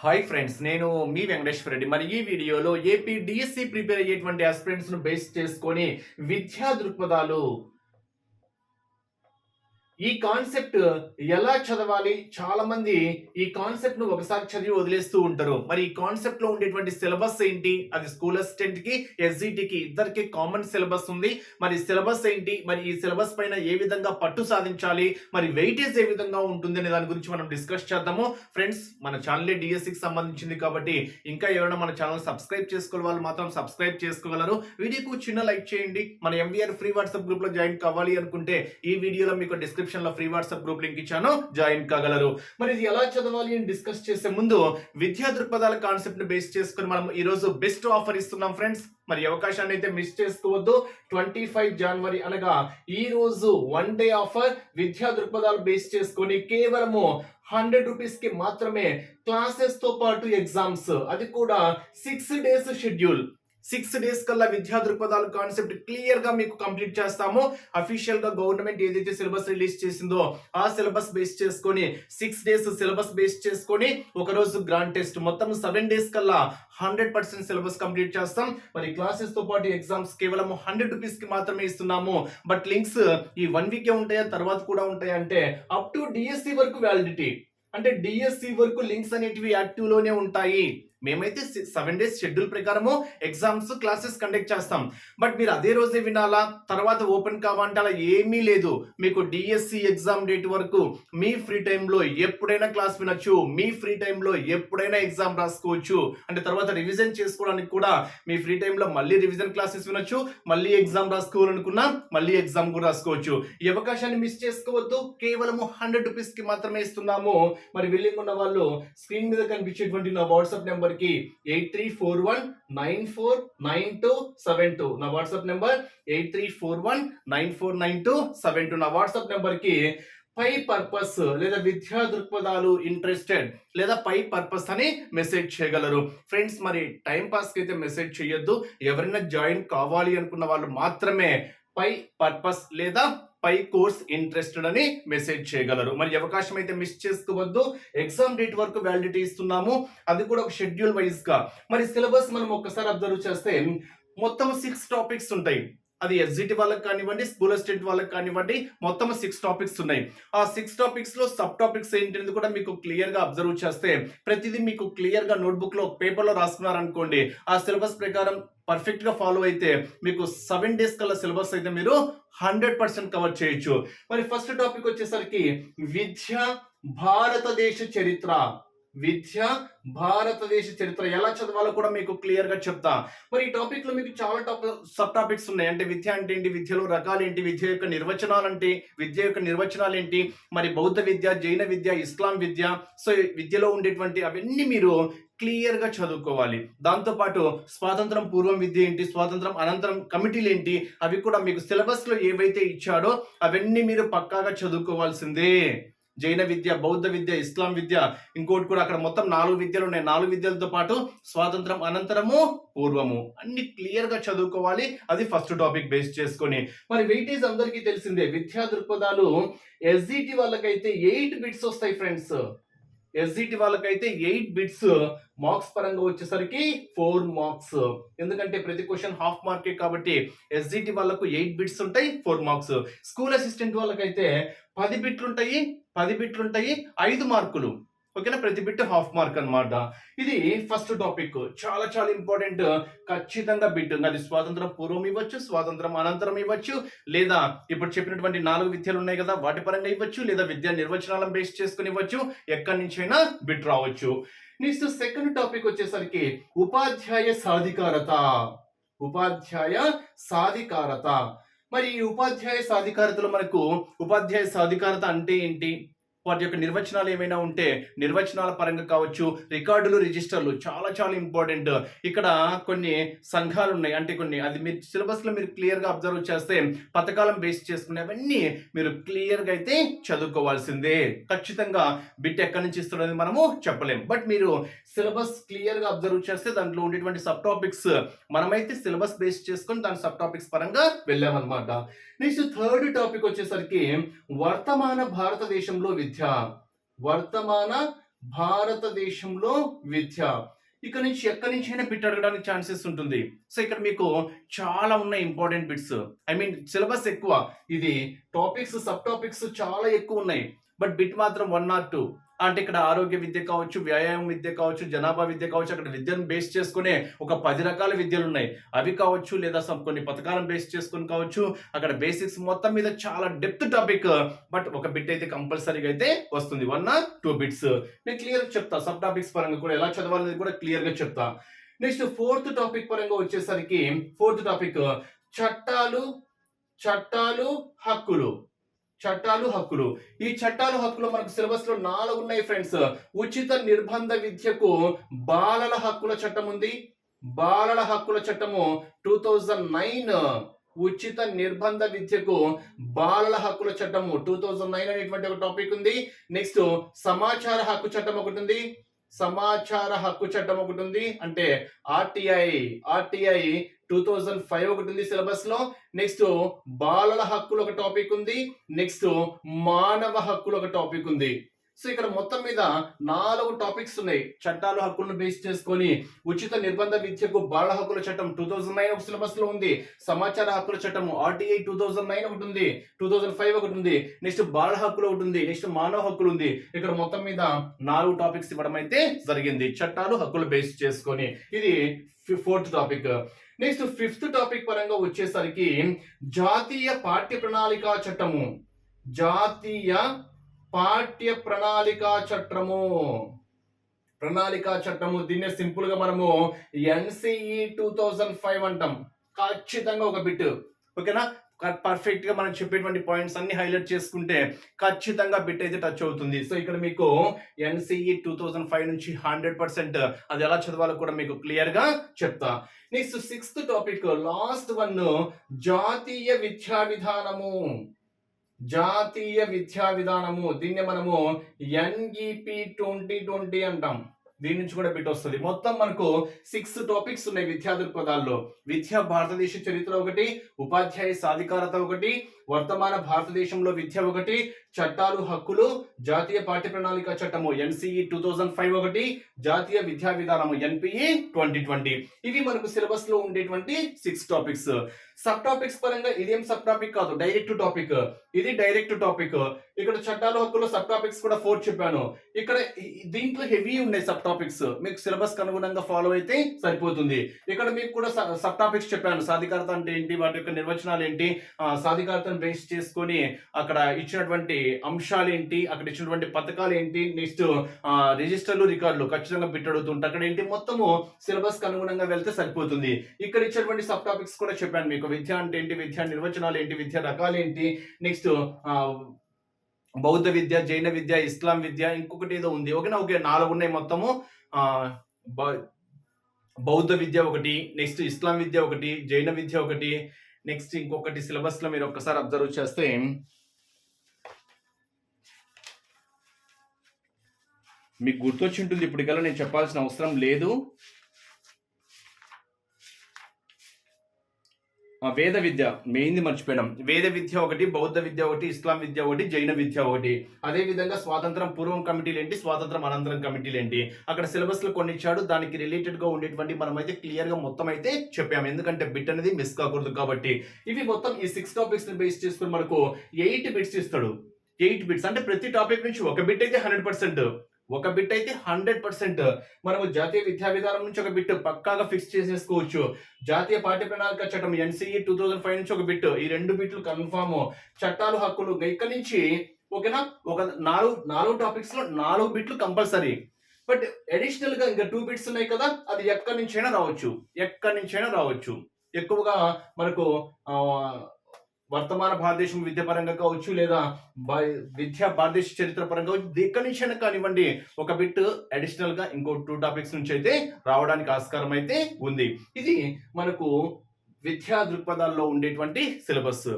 Hi friends, నేను మీ వెంకటేశ్వర రెడ్డి. మరి ఈ వీడియోలో ఏపీ డిఎస్సి ప్రిపేర్ అయ్యేటువంటి ఆస్పిరెంట్స్ ను బేస్ చేసుకొని విద్యా దృక్పథాలు, ఈ కాన్సెప్ట్ ఎలా చదవాలి? చాలా మంది ఈ కాన్సెప్ట్ ను ఒకసారి చదివి వదిలేస్తూ ఉంటారు. మరి ఈ కాన్సెప్ట్ లో ఉండేటువంటి సిలబస్ ఏంటి? అది స్కూల్ అసిస్టెంట్ కి, ఎస్జిటి కి ఇద్దరికి కామన్ సిలబస్ ఉంది. మరి సిలబస్ ఏంటి? మరి ఈ సిలబస్ పైన ఏ విధంగా పట్టు సాధించాలి? మరి వెయిటేజ్ ఏ విధంగా ఉంటుంది అనే దాని గురించి మనం డిస్కస్ చేద్దాము. ఫ్రెండ్స్, మన ఛానల్ డిఎస్సికి సంబంధించింది కాబట్టి ఇంకా ఎవరైనా మన ఛానల్ సబ్స్క్రైబ్ చేసుకోవాలి వాళ్ళు మాత్రం సబ్స్క్రైబ్ చేసుకోగలరు. వీడియోకు చిన్న లైక్ చేయండి. మన ఎంవీఆర్ ఫ్రీ వాట్సాప్ గ్రూప్ లో జాయిన్ కావాలి అనుకుంటే ఈ వీడియోలో మీకు డిస్క్రిప్షన్ లో ఫ్రీ వాట్సాప్ గ్రూప్ లింక్ ఇచ్చాను, జాయిన్ కాగలరు. మరి ఇది ఎలా చదవాలి అని డిస్కస్ చేసే ముందు విద్యా దృక్పథాల కాన్సెప్ట్ ని బేస్ చేసుకుని మనం ఈ రోజు బెస్ట్ ఆఫర్ ఇస్తున్నాం ఫ్రెండ్స్. మరి అవకాశాన్ని అయితే మిస్ చేసుకోవద్దు. 25 జనవరి అనగా ఈ రోజు వన్ డే ఆఫర్. విద్యా దృక్పథాలు బేస్ చేసుకొని కేవలము 100 రూపీస్ కి మాత్రమే క్లాసెస్ తో పాటు ఎగ్జామ్స్, అది కూడా 6 డేస్ షెడ్యూల్. 6 డేస్ కల్లా విద్యా దృక్పథాలు కాన్సెప్ట్ క్లియర్ గా మీకు కంప్లీట్ చేస్తాము. అఫీషియల్ గా గవర్నమెంట్ ఏదైతే సిలబస్ రిలీజ్ చేసిందో ఆ సిలబస్ బేస్ చేసుకొని 6 డేస్ సిలబస్ బేస్ చేసుకొని ఒక రోజు గ్రాండ్ టెస్ట్, మొత్తం 7 డేస్ కల్లా 100% సిలబస్ కంప్లీట్ చేస్తాం. మరి క్లాసెస్ తో పాటు ఎగ్జామ్స్ కేవలం 100 రూపీస్ కి మాత్రమే ఇస్తున్నాము. బట్ లింక్స్ ఈ 1 వీకే ఉంటాయా, తర్వాత కూడా ఉంటాయా అంటే అప్ టు డిఎస్సి వరకు వ్యాలిడిటీ. అంటే డిఎస్సి వరకు లింక్స్ అనేటివి యాక్టివ్ లోనే ఉంటాయి. మేమైతే 7 డేస్ షెడ్యూల్ ప్రకారము ఎగ్జామ్స్ క్లాసెస్ కండక్ట్ చేస్తాం. బట్ మీరు అదే రోజే వినాలా, తర్వాత ఓపెన్ కావాలంటే అలా ఏమీ లేదు. మీకు డిఎస్సి ఎగ్జామ్ డేట్ వరకు మీ ఫ్రీ టైంలో ఎప్పుడైనా క్లాస్ వినొచ్చు, మీ ఫ్రీ టైంలో ఎప్పుడైనా ఎగ్జామ్ రాసుకోవచ్చు. అంటే తర్వాత రివిజన్ చేసుకోవడానికి కూడా మీ ఫ్రీ టైంలో మళ్ళీ రివిజన్ క్లాసెస్ వినొచ్చు, మళ్ళీ ఎగ్జామ్ రాసుకోవాలనుకున్నా మళ్ళీ ఎగ్జామ్ కూడా రాసుకోవచ్చు. ఈ అవకాశాన్ని మిస్ చేసుకోవద్దు. కేవలం 100 రూపీస్ కి మాత్రమే ఇస్తున్నాము. మరి విల్లింగ్ ఉన్న వాళ్ళు స్క్రీన్ మీద కనిపించేటువంటి నా వాట్సాప్ నెంబర్ కి 8341949272 నా వాట్సాప్ నెంబర్ 8341949272 నా వాట్సాప్ నెంబర్ కి పై పర్పస్ లేదా విద్యా దృక్పథాలు ఇంట్రెస్టెడ్ లేదా పై పర్పస్ అని మెసేజ్ చేయగలరు. ఫ్రెండ్స్, మరి టైం పాస్ కి అయితే మెసేజ్ చేయొద్దు. ఎవరైనా జాయిన్ కావాలి అనుకున్న వాళ్ళు మాత్రమే పై పర్పస్ లేదా పై కోర్స్ ఇంట్రెస్టెడ్ అని మెసేజ్ చేయగలరు. మరి అవకాశం అయితే మిస్ చేసుకోవద్దు. ఎగ్జామ్ డేట్ వరకు వ్యాలిడిటీ ఇస్తున్నాము, అది కూడా ఒక షెడ్యూల్ వైజ్ గా. మరి సిలబస్ మనం ఒక్కసారి అబ్జర్వ్ చేస్తే మొత్తం 6 టాపిక్స్ ఉంటాయి. అది ఎస్జిటి వాళ్ళకి కానివ్వండి, స్కూల్ అసిస్టెంట్ వాళ్ళకి కానివ్వండి, మొత్తం 6 టాపిక్స్ ఉన్నాయి. ఆ 6 టాపిక్స్ లో సబ్ టాపిక్స్ ఏంటి కూడా మీకు క్లియర్ గా అబ్జర్వ్ చేస్తే ప్రతిదీ మీకు క్లియర్ గా నోట్బుక్ లో పేపర్ లో రాసుకున్నారనుకోండి, ఆ సిలబస్ ప్రకారం పర్ఫెక్ట్ గా ఫాలో అయితే మీకు 7 డేస్ కల్లా సిలబస్ అయితే మీరు 100% కవర్ చేయొచ్చు. మరి ఫస్ట్ టాపిక్ వచ్చేసరికి విద్య భారతదేశ చరిత్ర. విద్య భారతదేశ చరిత్ర ఎలా చదవాలో కూడా మీకు క్లియర్ గా చెప్తా. మరి ఈ టాపిక్ లో మీకు చాలా సబ్ టాపిక్స్ ఉన్నాయి. అంటే విద్య అంటే ఏంటి, విద్యలో రకాలు ఏంటి, విద్య యొక్క నిర్వచనాలు అంటే, విద్య యొక్క నిర్వచనాలు ఏంటి, మరి బౌద్ధ విద్య, జైన విద్య, ఇస్లాం విద్య, సో విద్యలో ఉండేటువంటి అవన్నీ మీరు క్లియర్ గా చదువుకోవాలి. దాంతో పాటు స్వాతంత్రం పూర్వం విద్య ఏంటి, స్వాతంత్రం అనంతరం కమిటీలు ఏంటి, అవి కూడా మీకు సిలబస్ లో ఏవైతే ఇచ్చాడో అవన్నీ మీరు పక్కాగా చదువుకోవాల్సిందే. జైన విద్య, బౌద్ధ విద్య, ఇస్లాం విద్య, ఇంకోటి కూడా అక్కడ మొత్తం 4 విద్యలు ఉన్నాయి. 4 విద్యలతో పాటు స్వాతంత్రం అనంతరము, పూర్వము అన్ని క్లియర్ గా చదువుకోవాలి. అది ఫస్ట్ టాపిక్ బేస్ చేసుకొని. మరి వెయిటేజ్ అందరికీ తెలిసిందే. విద్యా దృక్పథాలు ఎస్జిటి వాళ్ళకైతే 8 బిట్స్ వస్తాయి ఫ్రెండ్స్. ఎస్జిటి వాళ్ళకైతే 8 బిట్స్. మార్క్స్ పరంగా వచ్చేసరికి 4 మార్క్స్. ఎందుకంటే ప్రతి క్వశ్చన్ హాఫ్ మార్కే కాబట్టి ఎస్జిటి వాళ్ళకు 8 బిట్స్ ఉంటాయి, 4 మార్క్స్. స్కూల్ అసిస్టెంట్ వాళ్ళకైతే 10 బిట్లు ఉంటాయి, 5 మార్కులు. ఓకేనా, ప్రతి బిట్ హాఫ్ మార్క్ అన్నమాట. ఇది ఫస్ట్ టాపిక్. చాలా చాలా ఇంపార్టెంట్. ఖచ్చితంగా బిట్ అది స్వాతంత్రం పూర్వం ఇవ్వచ్చు, స్వాతంత్రం అనంతరం ఇవ్వచ్చు, లేదా ఇప్పుడు చెప్పినటువంటి 4 విద్యలు ఉన్నాయి కదా వాటి పరంగా ఇవ్వచ్చు, లేదా విద్యా నిర్వచనాలను బేస్ చేసుకుని ఇవ్వచ్చు. ఎక్కడి నుంచైనా బిట్ రావచ్చు. నెక్స్ట్ సెకండ్ టాపిక్ వచ్చేసరికి ఉపాధ్యాయ సాధికారత. ఉపాధ్యాయ సాధికారత. మరి ఈ ఉపాధ్యాయ సాధికారతలో మనకు ఉపాధ్యాయ సాధికారత అంటే ఏంటి, వాటి యొక్క నిర్వచనాలు ఏమైనా ఉంటే నిర్వచనాల పరంగా కావచ్చు, రికార్డులు, రిజిస్టర్లు చాలా చాలా ఇంపార్టెంట్. ఇక్కడ కొన్ని సంఘాలు ఉన్నాయి, అంటే కొన్ని అది మీరు సిలబస్ లో మీరు క్లియర్ గా అబ్జర్వ్ చేస్తే పథకాలను బేస్ చేసుకునే అవన్నీ మీరు క్లియర్ గా అయితే చదువుకోవాల్సిందే. ఖచ్చితంగా బిట్ ఎక్కడి నుంచి ఇస్తున్నది మనము చెప్పలేం. బట్ మీరు సిలబస్ క్లియర్ గా అబ్జర్వ్ చేస్తే దాంట్లో ఉండేటువంటి సబ్ టాపిక్స్ మనమైతే సిలబస్ బేస్ చేసుకొని దాని సబ్ టాపిక్స్ పరంగా వెళ్ళామన్నమాట. నెక్స్ట్ థర్డ్ టాపిక్ వచ్చేసరికి వర్తమాన భారతదేశంలో విద్య. వర్తమాన భారతదేశంలో విద్య. ఇక్కడ నుంచి ఎక్కడి నుంచి అయినా బిట్ అడగడానికి ఛాన్సెస్ ఉంటుంది. సో ఇక్కడ మీకు చాలా ఉన్నాయి important bits. I mean syllabus ఎక్కువ. ఇది టాపిక్స్ సబ్ టాపిక్స్ చాలా ఎక్కువ ఉన్నాయి. బట్ బిట్ మాత్రం 1 or 2. అంటే ఇక్కడ ఆరోగ్య విద్య కావచ్చు, వ్యాయామం విద్య కావచ్చు, జనాభా విద్య కావచ్చు, అక్కడ విద్యను బేస్ చేసుకునే ఒక 10 రకాల విద్యలు ఉన్నాయి. అవి కావచ్చు, లేదా కొన్ని పథకాలను బేస్ చేసుకుని కావచ్చు. అక్కడ బేసిక్స్ మొత్తం మీద చాలా డెప్త్ టాపిక్. బట్ ఒక బిట్ అయితే కంపల్సరీగా అయితే వస్తుంది. 1 or 2 బిట్స్. నేను క్లియర్ చెప్తా. సబ్ టాపిక్స్ పరంగా కూడా ఎలా చదవాలనేది కూడా క్లియర్ గా చెప్తా. నెక్స్ట్ 4th టాపిక్ పరంగా వచ్చేసరికి 4th టాపిక్ చట్టాలు హక్కులు. చట్టాలు హక్కులు. ఈ చట్టాలు హక్కులు మనకు సిలబస్ లో 4 ఉన్నాయి ఫ్రెండ్స్. ఉచిత నిర్బంధ విద్యకు బాలల హక్కుల చట్టం ఉంది. బాలల హక్కుల చట్టము 2009. ఉచిత నిర్బంధ విద్యకు బాలల హక్కుల చట్టము 2009 అనేటువంటి ఒక టాపిక్ ఉంది. నెక్స్ట్ సమాచార హక్కు చట్టం ఒకటి ఉంది. సమాచార హక్కు చట్టం ఒకటి ఉంది. అంటే ఆర్టీఐ 2005 ఒకటి ఉంది సిలబస్ లో. నెక్స్ట్ బాలల హక్కులు ఒక టాపిక్ ఉంది. నెక్స్ట్ మానవ హక్కులు ఒక టాపిక్ ఉంది. సో ఇక్కడ మొత్తం మీద 4 టాపిక్స్ ఉన్నాయి. చట్టాలు హక్కులను బేస్ చేసుకొని ఉచిత నిర్బంధ విద్యకు బాలల హక్కుల చట్టం 2009 ఒక సిలబస్ లో ఉంది. సమాచార హక్కుల చట్టం ఆర్టీఐ 2009 ఒకటి ఉంది. 2005 ఒకటి ఉంది. నెక్స్ట్ బాలల హక్కులు ఒకటి ఉంది. నెక్స్ట్ మానవ హక్కులు ఉంది. ఇక్కడ మొత్తం మీద 4 టాపిక్స్ ఇవ్వడం అయితే జరిగింది చట్టాలు హక్కులు బేస్ చేసుకొని. ఇది 4th topic. Next 5th topic పరంగా వచ్చేసరికి జాతీయ పాఠ్య ప్రణాళిక చట్టము. జాతీయ పాఠ్య ప్రణాళికా చట్టము. దీన్ని సింపుల్ గా మనము NCE 2005 అంటాం. ఖచ్చితంగా ఒక బిట్. ఓకేనా? పర్ఫెక్ట్ గా మనం చెప్పేటువంటి పాయింట్స్ అన్ని హైలైట్ చేసుకుంటే ఖచ్చితంగా బిట్ అయితే టచ్ అవుతుంది. సో ఇక్కడ మీకు NCE 2005 నుంచి 100% అది ఎలా చదవాలో కూడా మీకు క్లియర్ గా చెప్తా. Next 6th topic last one జాతీయ విద్యా విధానము. దీన్ని మనము NEP 2020 అంటాం. దీని నుంచి కూడా బిట్ వస్తుంది. మొత్తం మనకు 6 టాపిక్స్ ఉన్నాయి విద్యా దృక్పథాల్లో. విద్య భారతదేశ చరిత్ర ఒకటి, ఉపాధ్యాయ సాధికారత ఒకటి, వర్తమాన భారతదేశంలో విద్య ఒకటి, చట్టాలు హక్కులు, జాతీయ పాఠ్య ప్రణాళిక చట్టము NCE 2005 ఒకటి, జాతీయ విద్యా విధానము NPE 2020. ఇవి మనకు సిలబస్ లో ఉండేటువంటి 6 టాపిక్స్. సబ్ టాపిక్స్ పరంగా ఇదేం సబ్ టాపిక్ కాదు, డైరెక్ట్ టాపిక్. ఇది డైరెక్ట్ టాపిక్. ఇక్కడ చట్టాలు హక్కులు సబ్ టాపిక్స్ కూడా 4 చెప్పాను. ఇక్కడ దీంట్లో హెవీ ఉన్నాయి సబ్ టాపిక్స్. మీకు సిలబస్ కు అనుగుణంగా ఫాలో అయితే సరిపోతుంది. ఇక్కడ మీకు కూడా సబ్ టాపిక్స్ చెప్పాను. సాధికారత అంటే ఏంటి, వాటి యొక్క నిర్వచనాలు ఏంటి, సాధికారతను బేస్ చేసుకొని అక్కడ ఇచ్చినటువంటి అంశాలు ఏంటి, అక్కడ ఇచ్చినటువంటి పథకాలు ఏంటి, నెక్స్ట్ రిజిస్టర్లు రికార్డులు ఖచ్చితంగా బిట్ అడుగుతుంటారు. అక్కడ ఏంటి మొత్తము సిలబస్ కు అనుగుణంగా వెళ్తే సరిపోతుంది. ఇక్కడ ఇచ్చినటువంటి సబ్ టాపిక్స్ కూడా చెప్పాను మీకు. విద్య అంటే ఏంటి, విద్యా నిర్వచనాలు ఏంటి, విద్యా రకాలు ఏంటి, నెక్స్ట్ బౌద్ధ విద్య, జైన విద్య, ఇస్లాం విద్య, ఇంకొకటి ఏదో ఉంది. ఓకేనా? ఓకే, 4 ఉన్నాయి మొత్తము. బౌద్ధ విద్య ఒకటి, నెక్స్ట్ ఇస్లాం విద్య ఒకటి, జైన విద్య ఒకటి, నెక్స్ట్ ఇంకొకటి సిలబస్ లో మీరు ఒక్కసారి అబ్జర్వ్ చేస్తే మీకు గుర్తొచ్చి ఉంటుంది. ఇప్పటికల్లా నేను చెప్పాల్సిన అవసరం లేదు. వేద విద్య మెయిన్ది మర్చిపోయినాం. వేద విద్య ఒకటి, బౌద్ధ విద్య ఒకటి, ఇస్లాం విద్య ఒకటి, జైన విద్య ఒకటి. అదే విధంగా స్వాతంత్రం పూర్వం కమిటీలు ఏంటి, స్వాతంత్రం అనంతరం కమిటీలు ఏంటి, అక్కడ సిలబస్ లో కొన్ని ఇచ్చాడు. దానికి రిలేటెడ్ గా ఉండేటువంటి మనం అయితే క్లియర్ గా మొత్తం అయితే చెప్పాము. ఎందుకంటే బిట్ అనేది మిస్ కాకూడదు కాబట్టి. ఇవి మొత్తం ఈ 6 టాపిక్స్ ని బేస్ చేసుకుని మనకు 8 బిట్స్ ఇస్తాడు. 8 బిట్స్ అంటే ప్రతి టాపిక్ నుంచి ఒక బిట్ అయితే 100%, ఒక బిట్ అయితే 100%. మనము జాతీయ విద్యా విధానం నుంచి ఒక బిట్ పక్కాగా ఫిక్స్ చేసేసుకోవచ్చు. జాతీయ పాఠ్య ప్రణాళిక చట్టం NCE 2005 నుంచి ఒక బిట్, ఈ 2 బిట్లు కన్ఫామ్. చట్టాలు హక్కులు ఇక్కడ నుంచి ఓకేనా, ఒక 4 టాపిక్స్ లో 4 బిట్లు కంపల్సరీ. బట్ అడిషనల్ గా ఇంకా 2 బిట్స్ ఉన్నాయి కదా, అది ఎక్కడి నుంచైనా రావచ్చు. ఎక్కువగా మనకు వర్తమాన భారతదేశం విద్య పరంగా కావచ్చు, లేదా భారతదేశ చరిత్ర పరంగా ఎక్కడి నుంచైనా కానివ్వండి, ఒక బిట్ అడిషనల్ గా ఇంకో 2 టాపిక్స్ నుంచి అయితే రావడానికి ఆస్కారం అయితే ఉంది. ఇది మనకు విద్యా దృక్పథాల్లో ఉండేటువంటి సిలబస్.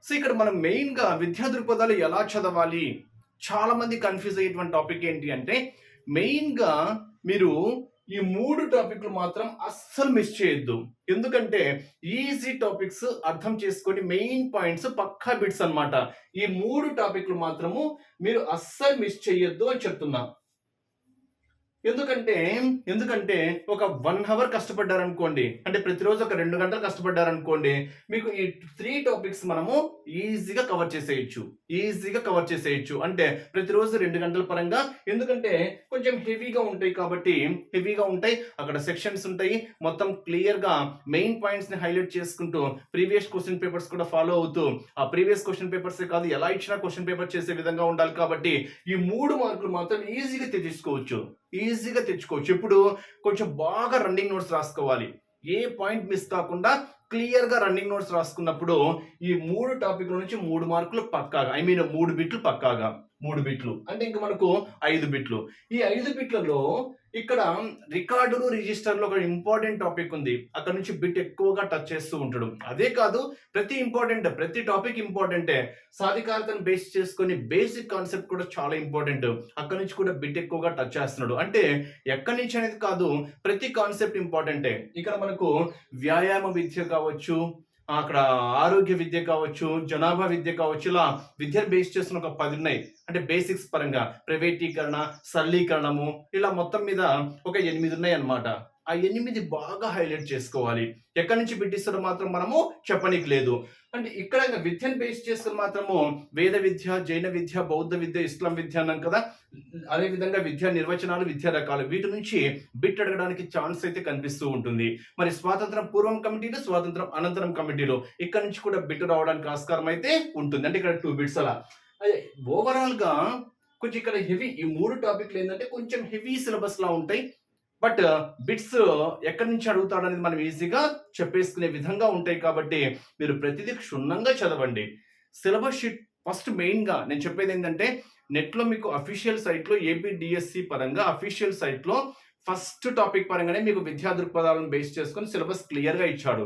సో ఇక్కడ మనం మెయిన్ గా విద్యా దృక్పథాలు ఎలా చదవాలి, చాలా మంది కన్ఫ్యూజ్ అయ్యేటువంటి టాపిక్ ఏంటి అంటే, మెయిన్ గా మీరు ఈ 3 టాపిక్లు మాత్రం అస్సలు మిస్ చేయొద్దు. ఎందుకంటే ఈజీ టాపిక్స్ అర్థం చేసుకొని మెయిన్ పాయింట్స్ పక్కా బిట్స్ అన్నమాట. ఈ 3 టాపిక్లు మాత్రము మీరు అస్సలు మిస్ చేయొద్దు అని చెప్తున్నా. ఎందుకంటే ఎందుకంటే ఒక 1 అవర్ కష్టపడ్డారనుకోండి, అంటే ప్రతిరోజు ఒక 2 గంటలు కష్టపడ్డారనుకోండి, మీకు ఈ 3 టాపిక్స్ మనము ఈజీగా కవర్ చేసేయొచ్చు. ఈజీగా కవర్ చేసేయొచ్చు. అంటే ప్రతిరోజు 2 గంటల పరంగా, ఎందుకంటే కొంచెం హెవీగా ఉంటాయి కాబట్టి, హెవీగా ఉంటాయి. అక్కడ సెక్షన్స్ ఉంటాయి. మొత్తం క్లియర్‌గా మెయిన్ పాయింట్స్‌ని హైలైట్ చేసుకుంటూ ప్రీవియస్ క్వెషన్ పేపర్స్ కూడా ఫాలో అవుతూ, ఆ ప్రీవియస్ క్వెషన్ పేపర్సే కాదు, ఎలా ఇచ్చినా క్వెషన్ పేపర్ చేసే విధంగా ఉండాలి కాబట్టి, ఈ 3 మార్కులు మాత్రం ఈజీగా తెచ్చేసుకోవచ్చు. ఈజీగా తెచ్చుకోవచ్చు. ఇప్పుడు కొంచెం బాగా రన్నింగ్ నోట్స్ రాసుకోవాలి. ఏ పాయింట్ మిస్ కాకుండా క్లియర్‌గా రన్నింగ్ నోట్స్ రాసుకున్నప్పుడు ఈ 3 టాపిక్‌ల నుంచి 3 మార్కులు పక్కాగా, 3 బిట్లు పక్కాగా. 3 బిట్లు. అంటే ఇంక మనకు 5 బిట్లు. ఈ 5 బిట్లలో ఇక్కడ రికార్డులు, రిజిస్టర్‌లో ఒక ఇంపార్టెంట్ టాపిక్ ఉంది. అక్కడ నుంచి బిట్ ఎక్కువగా టచ్ చేస్తూ ఉంటాడు. అదే కాదు, ప్రతి టాపిక్ ఇంపార్టెంటే. సాధికారతను బేస్ చేసుకొని బేసిక్ కాన్సెప్ట్ కూడా చాలా ఇంపార్టెంట్. అక్కడి నుంచి కూడా బిట్ ఎక్కువగా టచ్ చేస్తున్నాడు. అంటే ఎక్కడి నుంచి అనేది కాదు, ప్రతి కాన్సెప్ట్ ఇంపార్టెంటే. ఇక్కడ మనకు వ్యాయామ విద్య కావచ్చు, అక్కడ ఆరోగ్య విద్య కావచ్చు, జనాభా విద్య కావచ్చు, ఇలా విద్యను బేస్ చేసుకుని ఒక 10 ఉన్నాయి. అంటే బేసిక్స్ పరంగా ప్రైవేటీకరణ, సరళీకరణము, ఇలా మొత్తం మీద ఒక 8 ఉన్నాయి అన్నమాట. ఆ 8 బాగా హైలైట్ చేసుకోవాలి. ఎక్కడి నుంచి బిట్టిస్తారో మాత్రం మనము చెప్పనీకి లేదు. అంటే ఇక్కడ విద్యను బేస్ చేసుకుని మాత్రము వేద విద్య, జైన విద్య, బౌద్ధ విద్య, ఇస్లాం విద్య అన్నాం కదా. అదే విధంగా విద్యా నిర్వచనాలు, విద్యా రకాలు, వీటి నుంచి బిట్ అడగడానికి ఛాన్స్ అయితే కనిపిస్తూ ఉంటుంది. మరి స్వాతంత్రం పూర్వం కమిటీలు, స్వాతంత్రం అనంతరం కమిటీలు, ఇక్కడ నుంచి కూడా బిట్ రావడానికి ఆస్కారం అయితే ఉంటుంది. అంటే ఇక్కడ 2 బిట్స్ అలా. అదే ఓవరాల్ గా కొంచెం ఇక్కడ హెవీ, ఈ 3 టాపిక్లు ఏంటంటే కొంచెం హెవీ సిలబస్ లా ఉంటాయి. బట్ బిట్స్ ఎక్కడి నుంచి అడుగుతాడనేది మనం ఈజీగా చెప్పేసుకునే విధంగా ఉంటాయి కాబట్టి, మీరు ప్రతిదీ క్షుణ్ణంగా చదవండి. సిలబస్ షీట్ ఫస్ట్ మెయిన్‌గా నేను చెప్పేది ఏంటంటే, నెట్‌లో మీకు అఫీషియల్ సైట్‌లో ఏపీడీఎస్సీ పరంగా అఫీషియల్ సైట్‌లో ఫస్ట్ టాపిక్ పరంగానే మీకు విద్యా దృక్పథాలను బేస్ చేసుకొని సిలబస్ క్లియర్‌గా ఇచ్చాడు.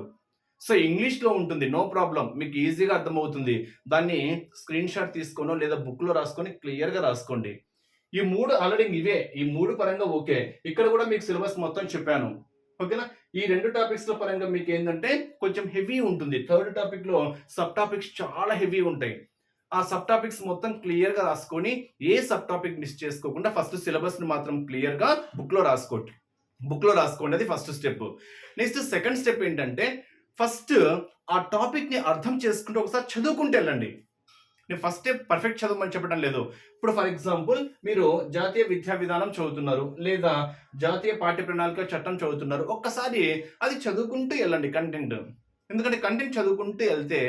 సో ఇంగ్లీష్‌లో ఉంటుంది. No problem. మీకు ఈజీగా అర్థమవుతుంది. దాన్ని స్క్రీన్‌షాట్ తీసుకోనో లేదా బుక్‌లో రాసుకొని క్లియర్‌గా రాసుకోండి. ఈ 3 ఆల్రెడీ ఇవే. ఈ 3 పరంగా ఓకే. ఇక్కడ కూడా మీకు సిలబస్ మొత్తం చెప్పాను. ఓకేనా? ఈ 2 టాపిక్స్‌ల పరంగా మీకేందంటే కొంచెం హెవీ ఉంటుంది. థర్డ్ టాపిక్‌లో సబ్ టాపిక్స్ చాలా హెవీ ఉంటాయి. ఆ సబ్ టాపిక్స్ మొత్తం క్లియర్‌గా రాసుకొని, ఏ సబ్ టాపిక్ మిస్ చేసుకోకుండా ఫస్ట్ సిలబస్‌ని మాత్రం క్లియర్‌గా బుక్‌లో రాసుకోండి. బుక్‌లో రాసుకోండి. అది first step. Next second step ఏంటంటే, ఫస్ట్ ఆ టాపిక్‌ని అర్థం చేసుకుంటూ ఒకసారి చదువుకుంటూ ఎళ్ళండి. నేను ఫస్ట్ స్టెప్ పర్ఫెక్ట్ చదవమని చెప్పడం లేదు. ఇప్పుడు ఫర్ ఎగ్జాంపుల్ మీరు జాతీయ విద్యా విధానం చదువుతున్నారు, లేదా జాతీయ పాఠ్య ప్రణాళిక చట్టం చదువుతున్నారు. ఒక్కసారి అది చదువుకుంటూ ఎళ్ళండి కంటెంట్. ఎందుకంటే కంటెంట్ చదువుకుంటూ ఎళ్తే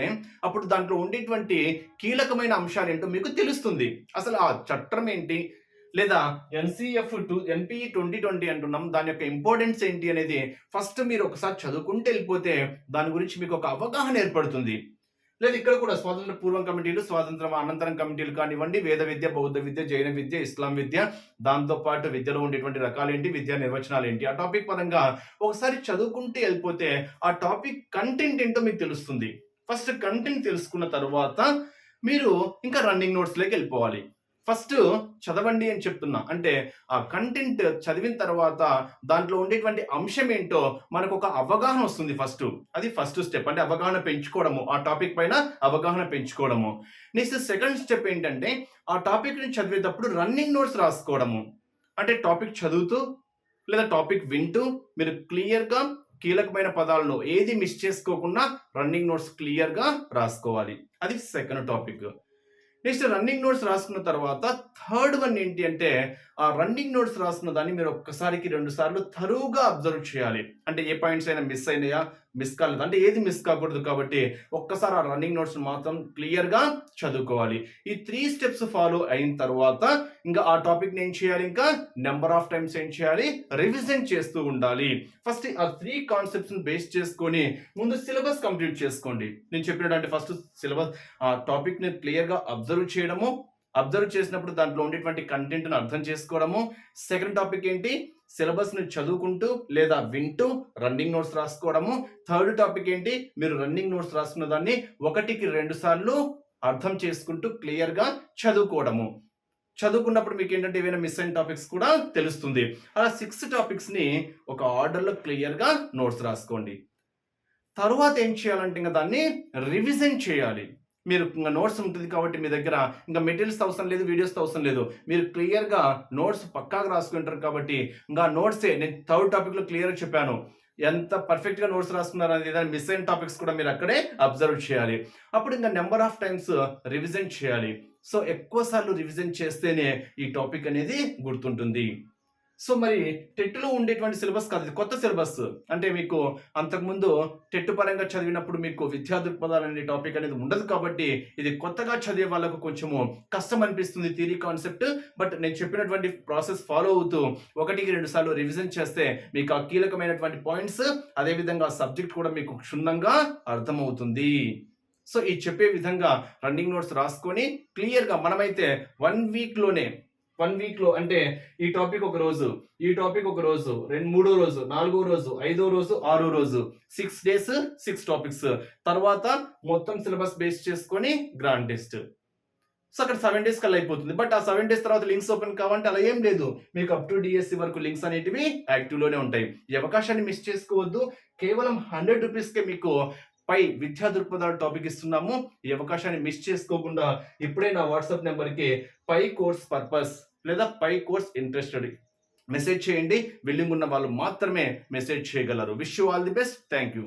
అప్పుడు దాంట్లో ఉండేటువంటి కీలకమైన అంశాలేంటో మీకు తెలుస్తుంది. అసలు ఆ చట్టం ఏంటి? లేదా ఎన్‌పీఈ 2020 అంటున్నాం. దాని యొక్క ఇంపార్టెన్స్ ఏంటి అనేది ఫస్ట్ మీరు ఒకసారి చదువుకుంటూ ఎళ్ళిపోతే దాని గురించి మీకు ఒక అవగాహన ఏర్పడుతుంది. లేదు ఇక్కడ కూడా స్వాతంత్ర పూర్వం కమిటీలు, స్వాతంత్రం అనంతరం కమిటీలు కానివ్వండి, వేద విద్య, బౌద్ధ విద్య, జైన విద్య, ఇస్లాం విద్య, దాంతో పాటు విద్యలో ఉండేటువంటి రకాలేంటి, విద్యా నిర్వచనాలేంటి, ఆ టాపిక్ పరంగా ఒకసారి చదువుకుంటూ ఎళ్ళిపోతే ఆ టాపిక్ కంటెంట్ ఏంటో మీకు తెలుస్తుంది. ఫస్ట్ కంటెంట్ తెలుసుకున్న తరువాత మీరు ఇంకా రన్నింగ్ నోట్స్‌లోకి ఎళ్ళిపోవాలి. ఫస్ట్ చదవండి అని చెప్తున్నా. అంటే ఆ కంటెంట్ చదివిన తర్వాత దాంట్లో ఉండేటువంటి అంశం ఏంటో మనకొక అవగాహన వస్తుంది ఫస్ట్. అది ఫస్ట్ స్టెప్. అంటే అవగాహన పెంచుకోవడము. ఆ టాపిక్ పైన అవగాహన పెంచుకోవడము. నెక్స్ట్ సెకండ్ స్టెప్ ఏంటంటే, ఆ టాపిక్‌ని చదివేటప్పుడు రన్నింగ్ నోట్స్ రాసుకోవడము. అంటే టాపిక్ చదువుతూ లేదా టాపిక్ వింటూ మీరు క్లియర్‌గా కీలకమైన పదాలను ఏది మిస్ చేసుకోకుండా రన్నింగ్ నోట్స్ క్లియర్‌గా రాసుకోవాలి. అది second topic. Next running notes రాసుకున్న తర్వాత థర్డ్ వన్ ఏంటి అంటే, ఆ రన్నింగ్ నోట్స్ రాసుకున్న దాన్ని మీరు ఒక్కసారికి 2 సార్లు తరువుగా అబ్జర్వ్ చేయాలి. అంటే ఏ పాయింట్స్ అయినా మిస్ అయినాయా? మిస్ కాలేదా? అంటే ఏది మిస్ కాకూడదు కాబట్టి ఒక్కసారి ఆ రన్నింగ్ నోట్స్ మాత్రం క్లియర్‌గా చదువుకోవాలి. ఈ 3 స్టెప్స్ ఫాలో అయిన తర్వాత ఇంకా ఆ టాపిక్‌ని ఏం చేయాలి, ఇంకా నంబర్ ఆఫ్ టైమ్స్ ఏం చేయాలి, రివిజన్ చేస్తూ ఉండాలి. ఫస్ట్ ఆ 3 కాన్సెప్ట్స్‌ని బేస్ చేసుకొని ముందు సిలబస్ కంప్లీట్ చేసుకోండి. నేను చెప్పినట్టు అంటే ఫస్ట్ సిలబస్ ఆ టాపిక్‌ని క్లియర్‌గా అబ్జర్వ్ చేయడము. అబ్జర్వ్ చేసినప్పుడు దాంట్లో ఉండేటువంటి కంటెంట్‌ని అర్థం చేసుకోవడము. సెకండ్ టాపిక్ ఏంటి, సిలబస్‌ని చదువుకుంటూ లేదా వింటూ రన్నింగ్ నోట్స్ రాసుకోవడము. థర్డ్ టాపిక్ ఏంటి, మీరు రన్నింగ్ నోట్స్ రాసుకున్న దాన్ని 1కి 2 సార్లు అర్థం చేసుకుంటూ క్లియర్‌గా చదువుకోవడము. చదువుకున్నప్పుడు మీకేంటంటే ఏవైనా మిస్ అయిన టాపిక్స్ కూడా తెలుస్తుంది. అలా 6 టాపిక్స్‌ని ఒక ఆర్డర్‌లో క్లియర్‌గా నోట్స్ రాసుకోండి. తరువాత ఏం చేయాలంటే ఇంక దాన్ని రివిజన్ చేయాలి. మీరు ఇంక నోట్స్ ఉంటుంది కాబట్టి మీ దగ్గర ఇంకా మెటీరియల్స్ అవసరం లేదు, వీడియోస్ అవసరం లేదు. మీరు క్లియర్‌గా నోట్స్ పక్కాగా రాసుకుంటారు కాబట్టి ఇంకా నోట్సే నేను థర్డ్ టాపిక్‌లో క్లియర్‌గా చెప్పాను. ఎంత పర్ఫెక్ట్‌గా నోట్స్ రాసుకున్నారు అనేది ఏదైనా మిస్ అయిన టాపిక్స్ కూడా మీరు అక్కడే అబ్జర్వ్ చేయాలి. అప్పుడు ఇంకా నంబర్ ఆఫ్ టైమ్స్ రివిజన్ చేయాలి. సో ఎక్కువ సార్లు రివిజన్ చేస్తేనే ఈ టాపిక్ అనేది గుర్తుంటుంది. సో మరి టెట్‌లో ఉండేటువంటి సిలబస్ కాదు. ఇది కొత్త సిలబస్. అంటే మీకు అంతకుముందు టెట్ పరంగా చదివినప్పుడు మీకు విద్యా దృక్పథాలు అనే టాపిక్ అనేది ఉండదు కాబట్టి ఇది కొత్తగా చదివే వాళ్ళకు కొంచెము కష్టం అనిపిస్తుంది థియరీ కాన్సెప్ట్. బట్ నేను చెప్పినటువంటి ప్రాసెస్ ఫాలో అవుతూ 1కి 2 సార్లు రివిజన్ చేస్తే మీకు ఆ కీలకమైనటువంటి పాయింట్స్ అదే విధంగా సబ్జెక్ట్ కూడా మీకు క్షుణ్ణంగా అర్థమవుతుంది. సో ఈ చెప్పే విధంగా రన్నింగ్ నోట్స్ రాసుకొని క్లియర్‌గా మనమైతే 1 వీక్‌లోనే 1 వీక్‌లో అంటే ఈ టాపిక్ ఒక రోజు, ఈ టాపిక్ ఒక రోజు, మూడో రోజు, నాలుగో రోజు, ఐదో రోజు, ఆరో రోజు 6 డేస్ 6 టాపిక్స్. తర్వాత మొత్తం సిలబస్ బేస్ చేసుకొని గ్రాండ్ టెస్ట్. సో అక్కడ 7 డేస్ కల్లా అయిపోతుంది. బట్ ఆ 7 డేస్ తర్వాత లింక్స్ ఓపెన్ కావంటే అలా ఏం లేదు. మీకు అప్ టు డీఎస్సీ వరకు లింక్స్ అనేటివి యాక్టివ్ లోనే ఉంటాయి. ఈ అవకాశాన్ని మిస్ చేసుకోవద్దు. కేవలం ₹100కే మీకు పై విద్యా దృక్పథాల టాపిక్ ఇస్తున్నాము. ఈ అవకాశాన్ని మిస్ చేసుకోకుండా ఇప్పుడే నా వాట్సాప్ నెంబర్‌కి పై కోర్స్ పర్పస్ లేదా పై కోర్స్ ఇంట్రెస్టెడ్ మెసేజ్ చేయండి. విల్లింగ్ ఉన్న వాళ్ళు మాత్రమే మెసేజ్ చేయగలరు. Wish you all the best. Thank you.